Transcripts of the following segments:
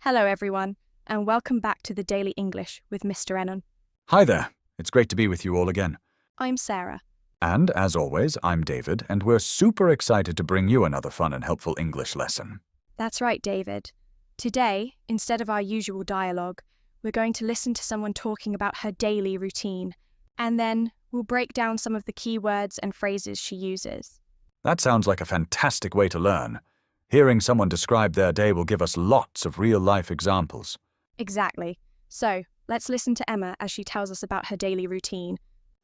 Hello, everyone, and welcome back to the Daily English with Mr. EnOn. Hi there. It's great to be with you all again. I'm Sarah. And, as always, I'm David, and we're super excited to bring you another fun and helpful English lesson. That's right, David. Today, instead of our usual dialogue, we're going to listen to someone talking about her daily routine, and then we'll break down some of the key words and phrases she uses. That sounds like a fantastic way to learn. Hearing someone describe their day will give us lots of real-life examples. Exactly. So, let's listen to Emma as she tells us about her daily routine.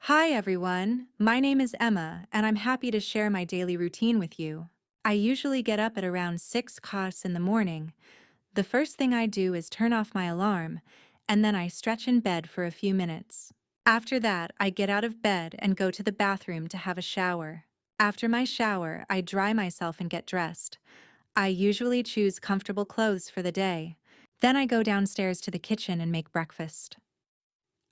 Hi everyone, my name is Emma and I'm happy to share my daily routine with you. I usually get up at around 6 kos in the morning. The first thing I do is turn off my alarm, and then I stretch in bed for a few minutes. After that, I get out of bed and go to the bathroom to have a shower. After my shower, I dry myself and get dressed. I usually choose comfortable clothes for the day. Then I go downstairs to the kitchen and make breakfast.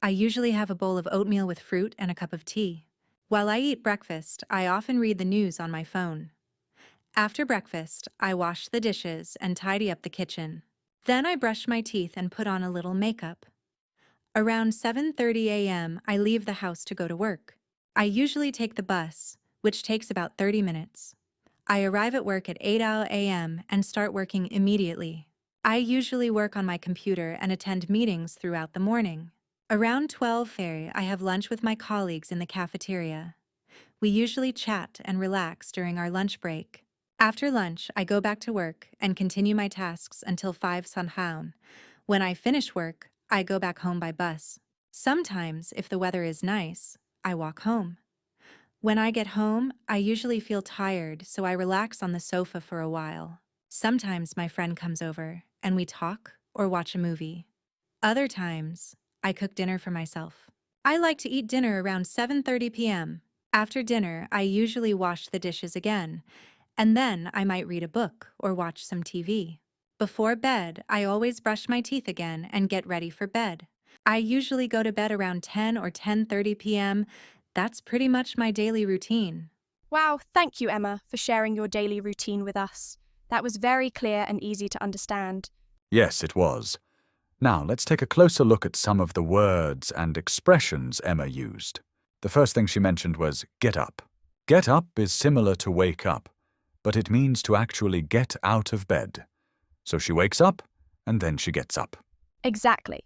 I usually have a bowl of oatmeal with fruit and a cup of tea. While I eat breakfast, I often read the news on my phone. After breakfast, I wash the dishes and tidy up the kitchen. Then I brush my teeth and put on a little makeup. Around 7:30 a.m., I leave the house to go to work. I usually take the bus, which takes about 30 minutes. I arrive at work at 8 a.m. and start working immediately. I usually work on my computer and attend meetings throughout the morning. Around 12:30, I have lunch with my colleagues in the cafeteria. We usually chat and relax during our lunch break. After lunch, I go back to work and continue my tasks until 5 sunhaun. When I finish work, I go back home by bus. Sometimes, if the weather is nice, I walk home. When I get home, I usually feel tired, so I relax on the sofa for a while. Sometimes my friend comes over, and we talk or watch a movie. Other times, I cook dinner for myself. I like to eat dinner around 7:30 p.m. After dinner, I usually wash the dishes again, and then I might read a book or watch some TV. Before bed, I always brush my teeth again and get ready for bed. I usually go to bed around 10 or 10:30 p.m. That's pretty much my daily routine. Wow, thank you, Emma, for sharing your daily routine with us. That was very clear and easy to understand. Yes, it was. Now, let's take a closer look at some of the words and expressions Emma used. The first thing she mentioned was get up. Get up is similar to wake up, but it means to actually get out of bed. So she wakes up, and then she gets up. Exactly.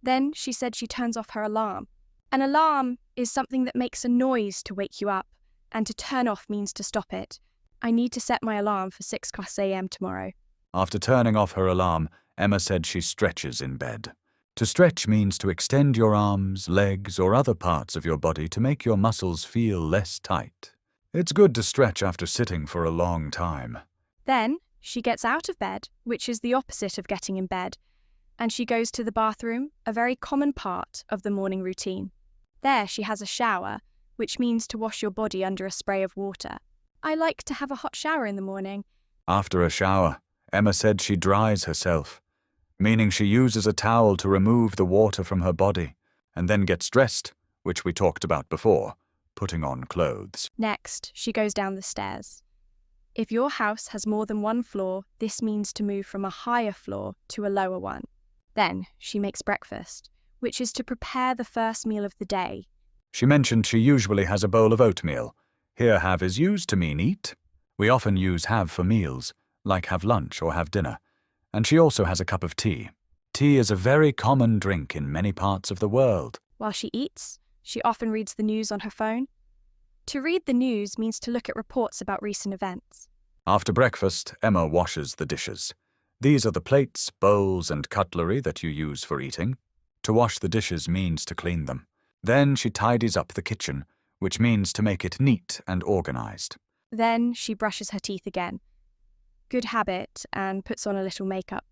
Then she said she turns off her alarm. An alarm is something that makes a noise to wake you up, and to turn off means to stop it. I need to set my alarm for 6 a.m. tomorrow. After turning off her alarm, Emma said she stretches in bed. To stretch means to extend your arms, legs, or other parts of your body to make your muscles feel less tight. It's good to stretch after sitting for a long time. Then she gets out of bed, which is the opposite of getting in bed, and she goes to the bathroom, a very common part of the morning routine. There she has a shower, which means to wash your body under a spray of water. I like to have a hot shower in the morning. After a shower, Emma said she dries herself, meaning she uses a towel to remove the water from her body, and then gets dressed, which we talked about before, putting on clothes. Next, she goes down the stairs. If your house has more than one floor, this means to move from a higher floor to a lower one. Then she makes breakfast, which is to prepare the first meal of the day. She mentioned she usually has a bowl of oatmeal. Here have is used to mean eat. We often use have for meals, like have lunch or have dinner. And she also has a cup of tea. Tea is a very common drink in many parts of the world. While she eats, she often reads the news on her phone. To read the news means to look at reports about recent events. After breakfast, Emma washes the dishes. These are the plates, bowls, and cutlery that you use for eating. To wash the dishes means to clean them. Then she tidies up the kitchen, which means to make it neat and organized. Then she brushes her teeth again. Good habit, and puts on a little makeup.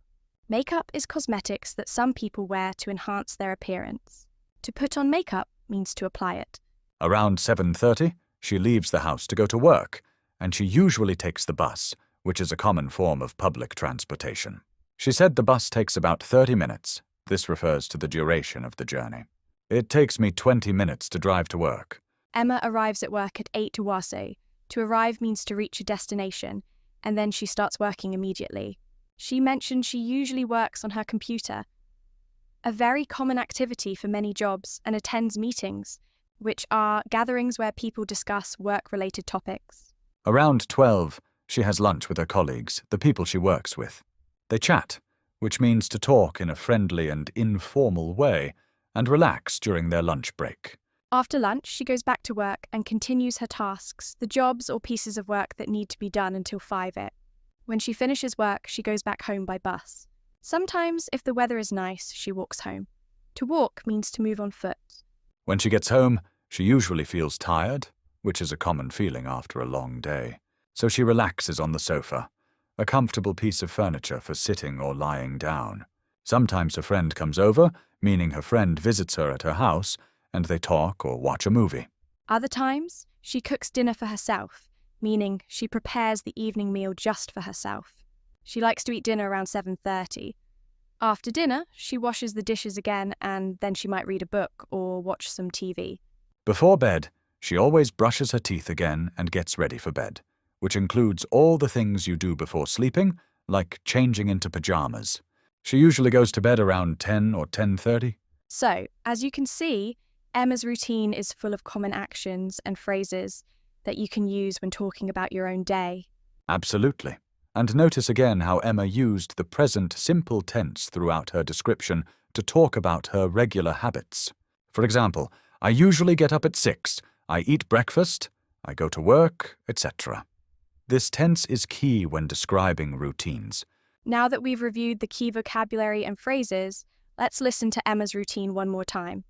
Makeup is cosmetics that some people wear to enhance their appearance. To put on makeup means to apply it. Around 7:30, she leaves the house to go to work, and she usually takes the bus, which is a common form of public transportation. She said the bus takes about 30 minutes. This refers to the duration of the journey. It takes me 20 minutes to drive to work. Emma arrives at work at 8 Wase. To arrive means to reach a destination, and then she starts working immediately. She mentioned she usually works on her computer, a very common activity for many jobs, and attends meetings, which are gatherings where people discuss work-related topics. Around 12, she has lunch with her colleagues, the people she works with. They chat, which means to talk in a friendly and informal way, and relax during their lunch break. After lunch, she goes back to work and continues her tasks, the jobs or pieces of work that need to be done until 5 a.m. When she finishes work, she goes back home by bus. Sometimes, if the weather is nice, she walks home. To walk means to move on foot. When she gets home, she usually feels tired, which is a common feeling after a long day. So she relaxes on the sofa, a comfortable piece of furniture for sitting or lying down. Sometimes a friend comes over, meaning her friend visits her at her house, and they talk or watch a movie. Other times, she cooks dinner for herself, meaning she prepares the evening meal just for herself. She likes to eat dinner around 7:30. After dinner, she washes the dishes again, and then she might read a book or watch some TV. Before bed, she always brushes her teeth again and gets ready for bed, which includes all the things you do before sleeping, like changing into pajamas. She usually goes to bed around 10 or 10:30. So, as you can see, Emma's routine is full of common actions and phrases that you can use when talking about your own day. Absolutely. And notice again how Emma used the present simple tense throughout her description to talk about her regular habits. For example, I usually get up at 6, I eat breakfast, I go to work, etc. This tense is key when describing routines. Now that we've reviewed the key vocabulary and phrases, let's listen to Emma's routine one more time.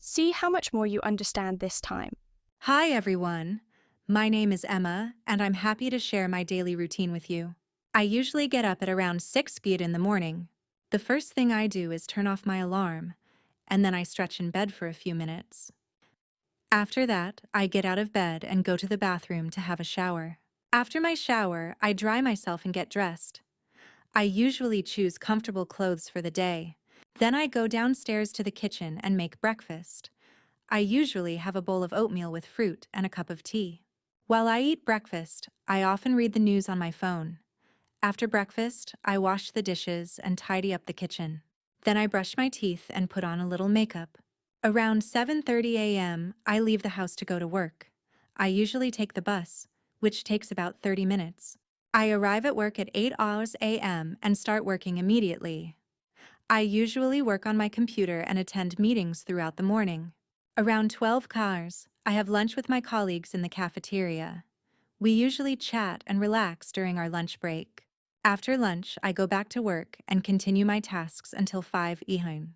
See how much more you understand this time. Hi, everyone. My name is Emma, and I'm happy to share my daily routine with you. I usually get up at around 6 p.m. in the morning. The first thing I do is turn off my alarm, and then I stretch in bed for a few minutes. After that, I get out of bed and go to the bathroom to have a shower. After my shower, I dry myself and get dressed. I usually choose comfortable clothes for the day. Then I go downstairs to the kitchen and make breakfast. I usually have a bowl of oatmeal with fruit and a cup of tea. While I eat breakfast, I often read the news on my phone. After breakfast, I wash the dishes and tidy up the kitchen. Then I brush my teeth and put on a little makeup. Around 7:30 a.m., I leave the house to go to work. I usually take the bus, which takes about 30 minutes. I arrive at work at 8 a.m. and start working immediately. I usually work on my computer and attend meetings throughout the morning. Around 12 cars, I have lunch with my colleagues in the cafeteria. We usually chat and relax during our lunch break. After lunch, I go back to work and continue my tasks until 5 p.m.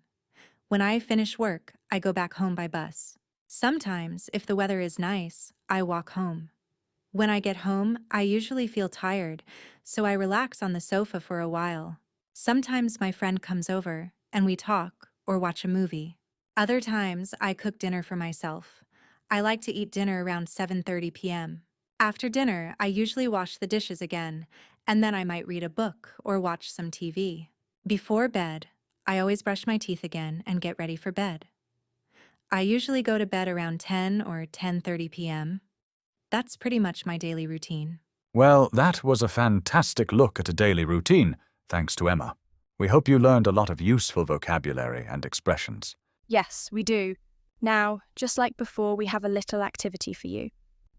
When I finish work, I go back home by bus. Sometimes, if the weather is nice, I walk home. When I get home, I usually feel tired, so I relax on the sofa for a while. Sometimes my friend comes over, and we talk or watch a movie. Other times, I cook dinner for myself. I like to eat dinner around 7:30 p.m. After dinner, I usually wash the dishes again, and then I might read a book or watch some TV. Before bed, I always brush my teeth again and get ready for bed. I usually go to bed around 10 or 10:30 p.m. That's pretty much my daily routine. Well, that was a fantastic look at a daily routine, thanks to Emma. We hope you learned a lot of useful vocabulary and expressions. Yes, we do. Now, just like before, we have a little activity for you.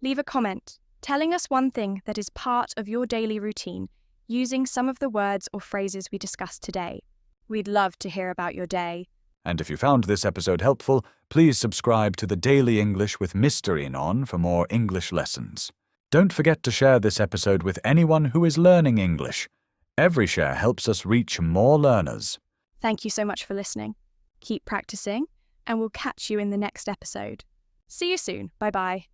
Leave a comment telling us one thing that is part of your daily routine using some of the words or phrases we discussed today. We'd love to hear about your day. And if you found this episode helpful, please subscribe to the Daily English with Mr. EnOn for more English lessons. Don't forget to share this episode with anyone who is learning English. Every share helps us reach more learners. Thank you so much for listening. Keep practicing, and we'll catch you in the next episode. See you soon. Bye-bye.